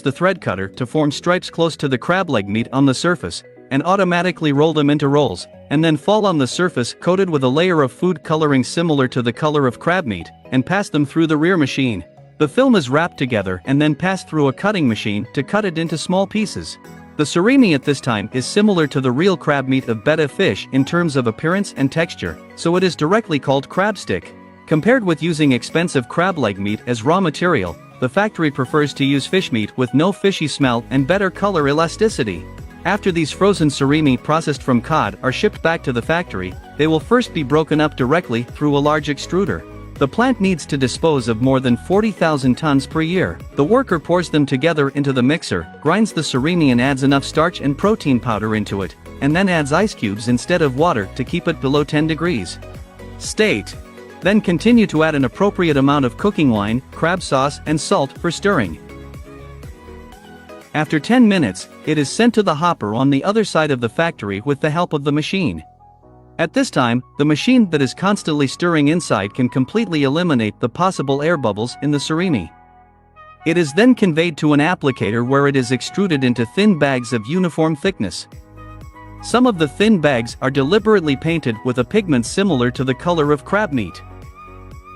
the thread cutter to form stripes close to the crab leg meat on the surface, and automatically roll them into rolls, and then fall on the surface coated with a layer of food coloring similar to the color of crab meat, and pass them through the rear machine. The film is wrapped together and then passed through a cutting machine to cut it into small pieces. The surimi at this time is similar to the real crab meat of betta fish in terms of appearance and texture, so it is directly called crab stick. Compared with using expensive crab leg meat as raw material, the factory prefers to use fish meat with no fishy smell and better color elasticity. After these frozen surimi processed from cod are shipped back to the factory, they will first be broken up directly through a large extruder. The plant needs to dispose of more than 40,000 tons per year. The worker pours them together into the mixer, grinds the surimi and adds enough starch and protein powder into it, and then adds ice cubes instead of water to keep it below 10 degrees. State. Then continue to add an appropriate amount of cooking wine, crab sauce, and salt for stirring. After 10 minutes, it is sent to the hopper on the other side of the factory with the help of the machine. At this time, the machine that is constantly stirring inside can completely eliminate the possible air bubbles in the surimi. It is then conveyed to an applicator where it is extruded into thin bags of uniform thickness. Some of the thin bags are deliberately painted with a pigment similar to the color of crab meat.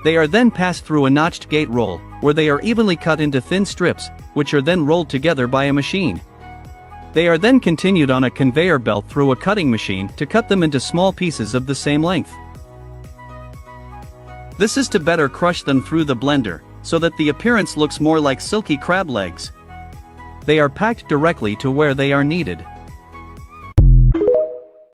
They are then passed through a notched gate roll, where they are evenly cut into thin strips, which are then rolled together by a machine. They are then continued on a conveyor belt through a cutting machine to cut them into small pieces of the same length. This is to better crush them through the blender, so that the appearance looks more like silky crab legs. They are packed directly to where they are needed.